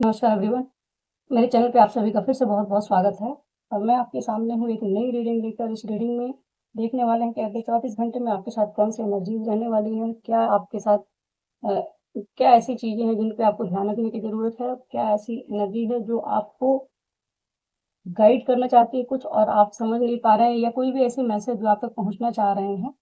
नमस्कार एवरीवन, मेरे चैनल पे आप सभी का फिर से बहुत-बहुत स्वागत है। और मैं आपके सामने हूँ एक नई रीडिंग लेकर। इस रीडिंग में देखने वाले हैं कि अगले 24 घंटे में आपके साथ कौन-सी एनर्जीज़ रहने वाली हैं। क्या आपके साथ अ, क्या ऐसी चीज़ें हैं जिन पे आपको ध्यान रखने की ज़रूरत है? क्या ऐसी एनर्जी है जो आपको गाइड करना चाहती है कुछ और आप समझ नहीं पा रहे हैं, या कोई भी ऐसे मैसेज जो आप तक पहुँचना चाह रहे हैं,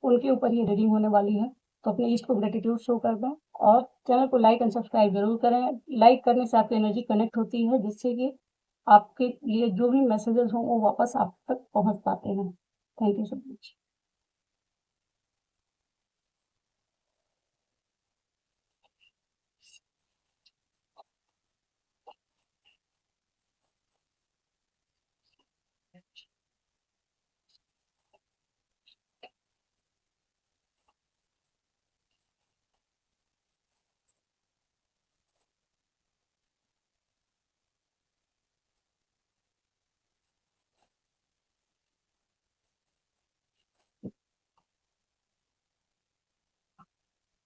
उनके ऊपर ये रीडिंग होने वाली है। तो अपने ईस्ट को ग्रैटिट्यूड शो कर दें और चैनल को लाइक एंड सब्सक्राइब ज़रूर करें। लाइक करने से आपकी एनर्जी कनेक्ट होती है, जिससे कि आपके लिए जो भी मैसेजेस हों वो वापस आप तक पहुँच पाते हैं। Thank you so much.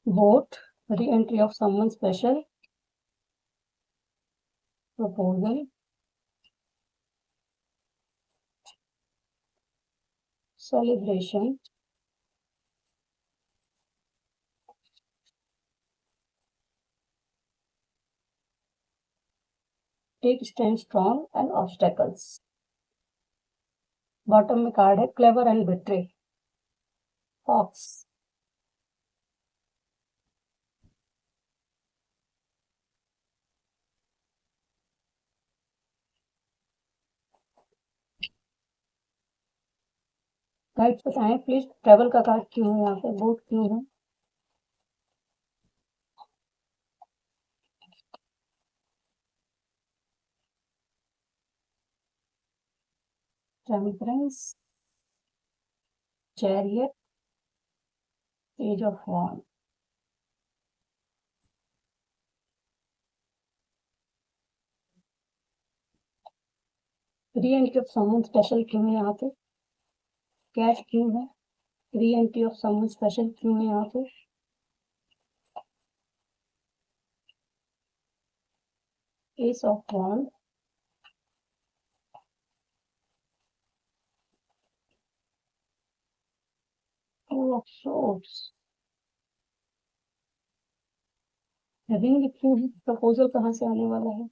Vote, re-entry of someone special, proposal, celebration, take stand strong and obstacles. Bottom में कार्ड है clever and betray, fox. Guides बताएं प्लीज, ट्रेवल का कार्ड क्यों है यहाँ पे, बोट क्यों है? Temperance, chariot, ace of wand. Re-entry of someone special क्यों है यहाँ पे? कैट क्यों है? Re entry of someone special क्यों है यहाँ पे? Ace of wands, two of swords. Ring क्यों है? प्रपोजल कहाँ से आने वाला है?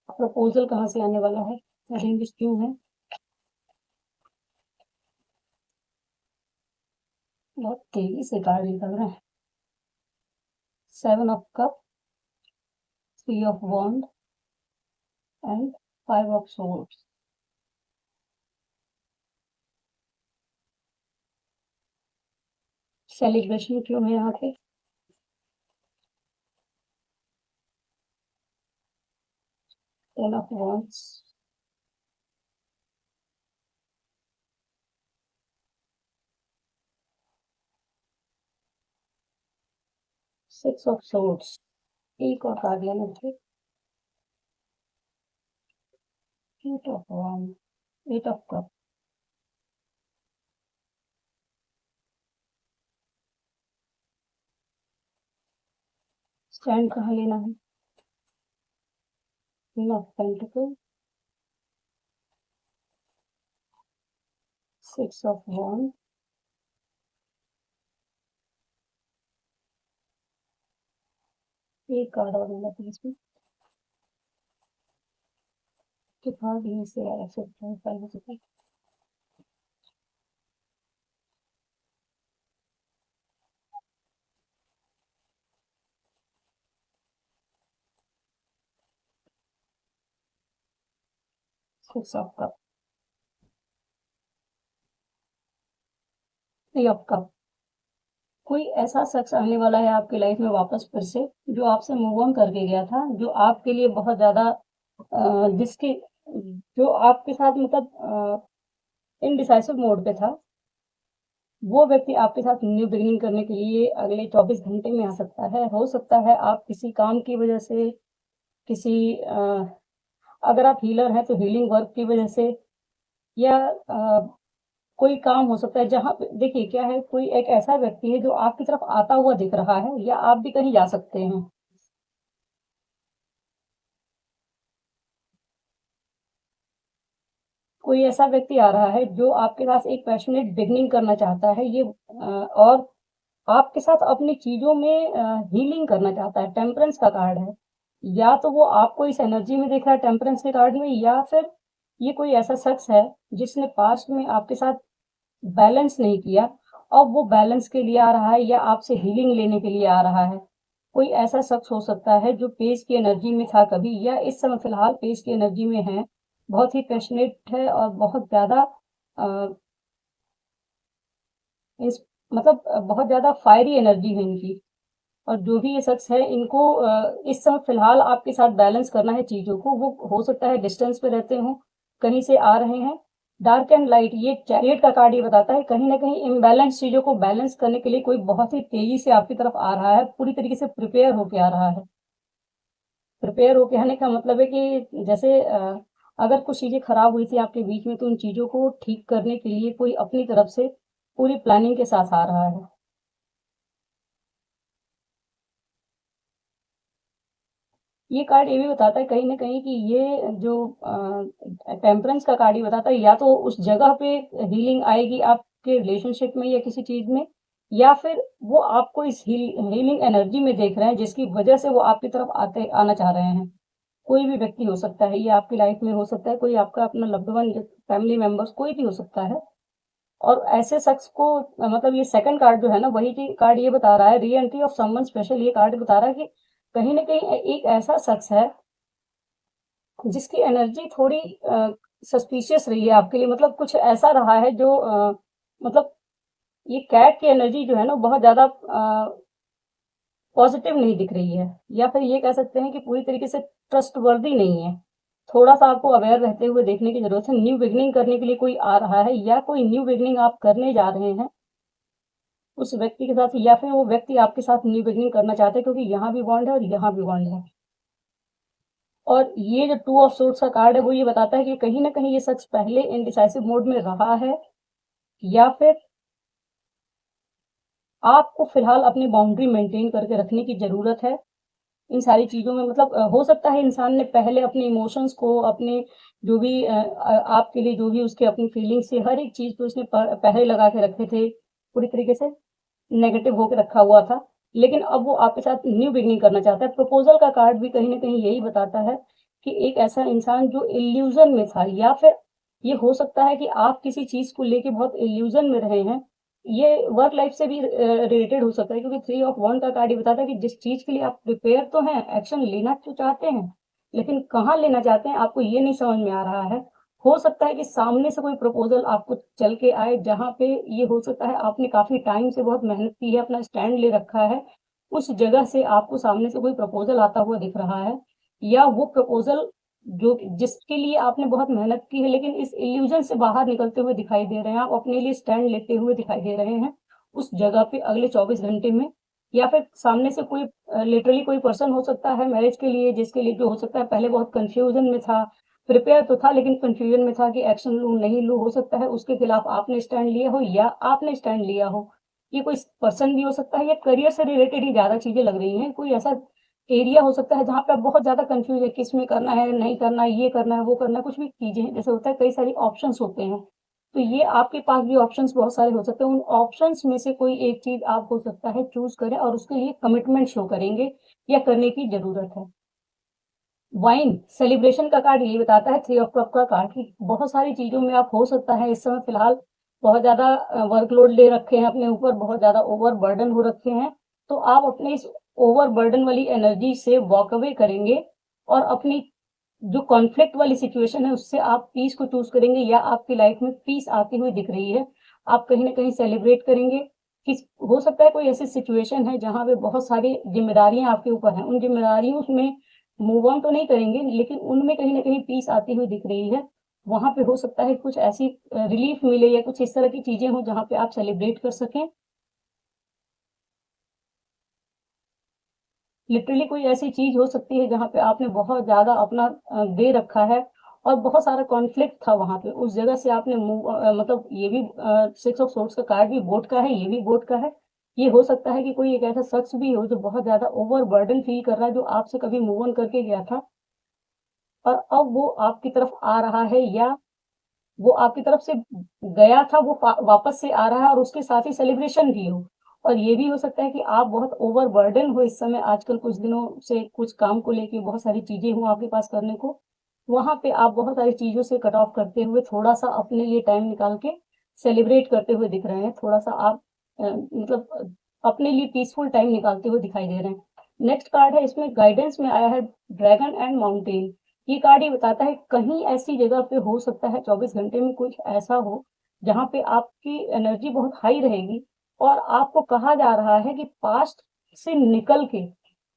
प्रपोजल कहाँ से आने वाला है? रिंग क्यों है? बहुत तेजी से कार्ड निकल रहे हैं। Seven of cup, three of wand and five of swords. Celebration क्यों है यहाँ पे? Ten of wands, six of swords. एक और कार्ड लेना थे। Eight of wand, eight of cup. Stand कहाँ लेना है? Queen of pentacle, six of wand, एक कार्ड और लेना था इसमें। कितना दिन से आया फिर फाइव से? Six of cup, three of cup. कोई ऐसा शख्स आने वाला है आपकी लाइफ में वापस फिर से, जो आपसे मूव ऑन करके गया था, जो आपके लिए बहुत ज्यादा जिसके जो आपके साथ मतलब इनडिसाइसिव मोड पे था, वो व्यक्ति आपके साथ न्यू बिगिनिंग करने के लिए अगले 24 घंटे में आ सकता है। हो सकता है आप किसी काम की वजह से, किसी अगर आप हीलर हैं तो हीलिंग वर्क की वजह से, या कोई काम हो सकता है जहाँ पे देखिए क्या है, कोई एक ऐसा व्यक्ति है जो आपकी तरफ आता हुआ दिख रहा है, या आप भी कहीं जा सकते हैं। कोई ऐसा व्यक्ति आ रहा है जो आपके साथ एक पैशनेट बिगिनिंग करना चाहता है, और आपके साथ अपनी चीज़ों में हीलिंग करना चाहता है, टेम्परेंस का कार्ड है। या तो वो आपको इस एनर्जी में देख रहा है टेम्परेंस के कार्ड में, या फिर ये कोई ऐसा शख्स है जिसने पास्ट में आपके साथ बैलेंस नहीं किया, अब वो बैलेंस के लिए आ रहा है या आपसे हीलिंग लेने के लिए आ रहा है। कोई ऐसा शख्स हो सकता है जो पेज की एनर्जी में था कभी, या इस समय फ़िलहाल पेज की एनर्जी में है, बहुत ही पैशनेट है और बहुत ज़्यादा अ, इस मतलब बहुत ज़्यादा फायरी एनर्जी है इनकी। और जो भी ये शख्स है इनको इस समय फ़िलहाल आपके साथ बैलेंस करना है चीज़ों को। वो हो सकता है डिस्टेंस पे रहते हों, कहीं से आ रहे हैं। डार्क एंड लाइट, ये चैरियट का कार्ड ये बताता है कहीं न कहीं इम्बैलेंस चीज़ों को बैलेंस करने के लिए कोई बहुत ही तेज़ी से आपकी तरफ आ रहा है, पूरी तरीके से प्रिपेयर होके आ रहा है। प्रिपेयर होके आने का मतलब है कि जैसे अगर कुछ चीज़ें खराब हुई थी आपके बीच में तो उन चीज़ों को ठीक करने के लिए कोई अपनी तरफ से पूरी प्लानिंग के साथ आ रहा है। ये कार्ड ये भी बताता है कहीं न कहीं कि ये जो टेम्परेंस का कार्ड ये बताता है या तो उस जगह पे हीलिंग आएगी आपके रिलेशनशिप में या किसी चीज़ में, या फिर वो आपको इस हीलिंग एनर्जी में देख रहे हैं जिसकी वजह से वो आपकी तरफ आते आना चाह रहे हैं। कोई भी व्यक्ति हो सकता है, ये आपकी लाइफ में हो सकता है, कोई आपका अपना लव्ड वन, फैमिली मेंबर्स कोई भी हो सकता है। और ऐसे शख्स को मतलब ये सेकंड कार्ड जो है ना वही चीज़ कार्ड ये बता रहा है, re entry of someone special, ये कार्ड बता रहा है कि कहीं न कहीं एक ऐसा शख्स है जिसकी एनर्जी थोड़ी सस्पिशियस रही है आपके लिए, मतलब कुछ ऐसा रहा है जो मतलब ये कैट की एनर्जी जो है ना बहुत ज़्यादा पॉजिटिव नहीं दिख रही है, या फिर ये कह सकते हैं कि पूरी तरीके से ट्रस्टवर्दी नहीं है। थोड़ा-सा आपको अवेयर रहते हुए देखने की ज़रूरत है। न्यू बिगिनिंग करने के लिए कोई आ रहा है या कोई न्यू बिगिनिंग आप करने जा रहे हैं उस व्यक्ति के साथ, या फिर वो व्यक्ति आपके साथ न्यू बिगिनिंग करना चाहते हैं, क्योंकि यहाँ भी बॉन्ड है और यहाँ भी बॉन्ड है। और ये जो टू ऑफ सोर्ड्स का कार्ड है वो ये बताता है कि कहीं न कहीं ये शख्स पहले इनडिसाइसिव मोड में रहा है, या फिर आपको फ़िलहाल अपनी बाउंड्री मेंटेन करके रखने की ज़रूरत है। इन सारी चीज़ों में मतलब हो सकता है इंसान ने पहले अपने इमोशंस को, अपने जो भी आपके लिए जो भी उसके अपनी फीलिंग्स थी, हर एक चीज़ को उसने पहले लगा के रखे थे, पूरी तरीके से नेगेटिव होके रखा हुआ था। लेकिन अब वो आपके साथ न्यू बिगिनिंग करना चाहता है। प्रपोज़ल का कार्ड भी कहीं न कहीं यही बताता है कि एक ऐसा इंसान जो इल्यूज़न में था, या फिर ये हो सकता है कि आप किसी चीज़ को लेके बहुत इल्यूज़न में रहे हैं। ये वर्क लाइफ़ से भी रिलेटेड हो सकता है, क्योंकि थ्री ऑफ वन का कार्ड ये बताता है कि जिस चीज़ के लिए आप प्रिपेयर तो हैं, एक्शन लेना तो चाहते हैं, लेकिन कहाँ लेना चाहते हैं आपको ये नहीं समझ में आ रहा है। हो सकता है कि सामने से कोई प्रपोज़ल आपको चल के आए, जहाँ पे ये हो सकता है आपने काफ़ी टाइम से बहुत मेहनत की है, अपना स्टैंड ले रखा है, उस जगह से आपको सामने से कोई प्रपोज़ल आता हुआ दिख रहा है, या वो प्रपोज़ल जो जिसके लिए आपने बहुत मेहनत की है, लेकिन इस इल्यूज़न से बाहर निकलते हुए दिखाई दे रहे हैं, आप अपने लिए स्टैंड लेते हुए दिखाई दे रहे हैं, उस जगह पे अगले 24 घंटे में। या फिर सामने से कोई लिटरली कोई पर्सन हो सकता है मैरिज के लिए, जिसके लिए जो हो सकता है पहले बहुत कन्फ्यूज़न में था, प्रिपेयर तो था लेकिन कन्फ्यूज़न में था कि एक्शन लूँ, नहीं लूँ, हो सकता है उसके खिलाफ आपने स्टैंड लिया हो या आपने स्टैंड लिया हो। ये कोई पर्सन भी हो सकता है, या करियर से रिलेटेड ही ज़्यादा चीज़ें लग रही हैं। कोई ऐसा एरिया हो सकता है जहाँ पे आप बहुत ज़्यादा कन्फ्यूज़ है, किस में करना है, नहीं करना है, ये करना है, वो करना है, कुछ भी चीज़ें हैं। जैसे होता है कई सारी ऑप्शंस होते हैं, तो ये आपके पास भी ऑप्शंस बहुत सारे हो सकते हैं। उन ऑप्शंस में से कोई एक चीज़ आप हो सकता है चूज़ करें और उसके लिए कमिटमेंट शो करेंगे या करने की ज़रूरत है। वाइन सेलिब्रेशन का कार्ड यही बताता है, थ्री ऑफ कप का कार्ड, कि बहुत सारी चीज़ों में आप हो सकता है इस समय फ़िलहाल बहुत ज़्यादा वर्कलोड ले रखे हैं अपने ऊपर, बहुत ज़्यादा ओवरबर्डन हो रखे हैं। तो आप अपने इस ओवरबर्डन वाली एनर्जी से वॉक अवे करेंगे और अपनी जो कॉन्फ्लिक्ट वाली सिचुएशन है उससे आप पीस को चूज़ करेंगे, या आपकी लाइफ में पीस आती हुई दिख रही है। आप कहीं न कहीं सेलिब्रेट करेंगे। किस हो सकता है कोई ऐसी सिचुएशन है जहाँ पे बहुत सारी ज़िम्मेदारियाँ आपके ऊपर हैं। उन ज़िम्मेदारियों में मूव ऑन तो नहीं करेंगे, लेकिन उनमें कहीं न कहीं पीस आती हुई दिख रही है। वहाँ पे हो सकता है कुछ ऐसी रिलीफ़ मिले या कुछ इस तरह की चीज़ें हों जहाँ पे आप सेलिब्रेट कर सकें। लिटरली कोई ऐसी चीज़ हो सकती है जहाँ पे आपने बहुत ज़्यादा अपना दे रखा है और बहुत सारा कॉन्फ्लिक्ट था वहाँ पे। उस जगह से आपने मतलब ये भी सिक्स ऑफ सोर्ड्स का कार्ड भी बोट का है, ये भी बोट का है। ये हो सकता है कि कोई एक ऐसा शख्स भी हो जो बहुत ज़्यादा ओवरबर्डन फ़ील कर रहा है, जो आपसे कभी मूव ऑन करके गया था और अब वो आपकी तरफ आ रहा है, या वो आपकी तरफ से गया था, वो वापस से आ रहा है और उसके साथ ही सेलिब्रेशन भी हो। और ये भी हो सकता है कि आप बहुत ओवरबर्डन हो इस समय, आजकल कुछ दिनों से कुछ काम को लेके बहुत सारी चीजें हों आपके पास करने को, वहां पे आप बहुत सारी चीजों से कट ऑफ करते हुए थोड़ा सा अपने लिए टाइम निकाल के सेलिब्रेट करते हुए दिख रहे हैं। थोड़ा सा आप मतलब अपने लिए पीसफुल टाइम निकालते हुए दिखाई दे रहे हैं। नेक्स्ट कार्ड है, इसमें गाइडेंस में आया है ड्रैगन एंड माउंटेन। ये कार्ड ये बताता है कहीं ऐसी जगह पे हो सकता है 24 घंटे में कुछ ऐसा हो जहाँ पे आपकी एनर्जी बहुत हाई रहेगी, और आपको कहा जा रहा है कि पास्ट से निकल के,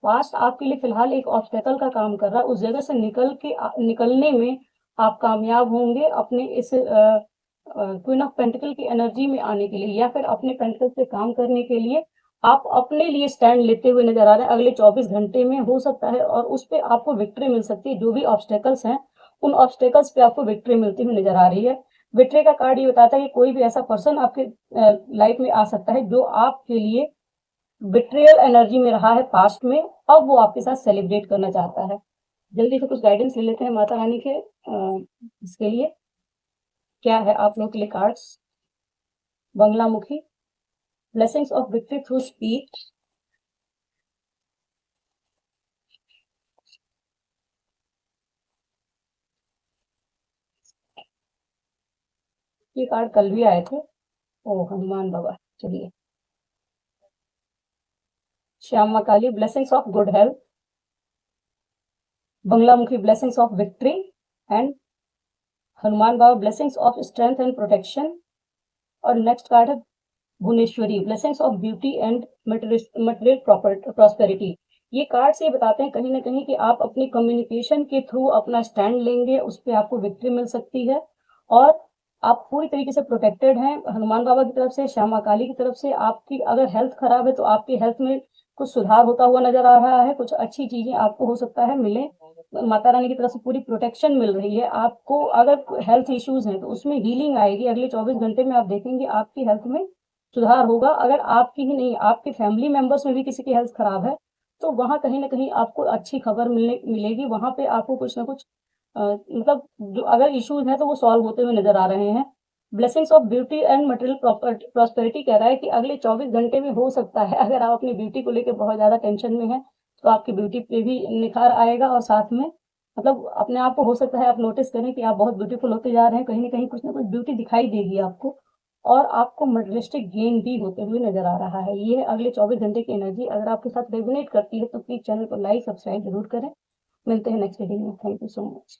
पास्ट आपके लिए फिलहाल एक ऑब्स्टेकल का काम कर रहा है, उस जगह से निकलने में आप कामयाब होंगे अपने इस क्वीन ऑफ पेंटिकल की एनर्जी में आने के लिए, या फिर अपने पेंटिकल पे काम करने के लिए आप अपने लिए स्टैंड लेते हुए नजर आ रहे हैं अगले 24 घंटे में, हो सकता है, और उस पे आपको विक्ट्री मिल सकती है। जो भी ऑब्स्टेकल्स हैं उन ऑब्स्टेकल्स पे आपको विक्ट्री मिलती हुई नजर आ रही है। विक्ट्री का कार्ड ये बताता है कि कोई भी ऐसा पर्सन आपके लाइफ में आ सकता है जो आपके लिए बिट्रियल एनर्जी में रहा है पास्ट में, अब वो आपके साथ सेलिब्रेट करना चाहता है। जल्दी से कुछ गाइडेंस ले लेते हैं माता रानी के इसके लिए। क्या है आप लोग के लिए cards? Baglamukhi, blessings of victory through speech. ये कार्ड कल भी आए थे। ओ हनुमान बाबा, चलिए। Shyama Kali, blessings of good health. Baglamukhi, blessings of victory. And Hanuman बाबा, blessings of strength and protection. और नेक्स्ट कार्ड है Bhuvaneshwari, blessings of beauty and material prosperity. ये कार्ड्स ये बताते हैं कहीं ना कहीं कि आप अपनी कम्युनिकेशन के थ्रू अपना स्टैंड लेंगे, उस पर आपको विक्ट्री मिल सकती है, और आप पूरी तरीके से प्रोटेक्टेड हैं हनुमान बाबा की तरफ से, श्यामा काली की तरफ से। आपकी अगर हेल्थ खराब है तो आपकी हेल्थ में कुछ सुधार होता हुआ नजर आ रहा है, कुछ अच्छी चीजें आपको हो सकता है मिले, माता रानी की तरफ से पूरी प्रोटेक्शन मिल रही है आपको। अगर हेल्थ इश्यूज हैं तो उसमें हीलिंग आएगी अगले 24 घंटे में, आप देखेंगे आपकी हेल्थ में सुधार होगा। अगर आपकी ही नहीं, आपके फैमिली मेंबर्स में भी किसी की हेल्थ खराब है तो वहां कहीं ना कहीं आपको अच्छी खबर मिलेगी, वहां पे आपको कुछ ना कुछ मतलब जो अगर इश्यूज हैं तो वो सॉल्व होते हुए नजर आ रहे हैं। Blessings of beauty and material prosperity कह रहा है कि अगले 24 घंटे में हो सकता है अगर आप अपनी ब्यूटी को लेकर बहुत ज्यादा टेंशन में हैं तो आपकी ब्यूटी पे भी निखार आएगा, और साथ में मतलब अपने आप को हो सकता है आप नोटिस करें कि आप बहुत ब्यूटीफुल होते जा रहे हैं, कहीं ना कुछ ब्यूटी दिखाई देगी आपको, और आपको मटेरियलिस्टिक गेन भी होते हुए नजर आ रहा है। ये है अगले 24 घंटे की एनर्जी। अगर आपके साथ रेजोनेट करती है तो प्लीज चैनल को लाइक सब्सक्राइब जरूर करें। मिलते हैं नेक्स्ट वीडियो में। Thank you so much.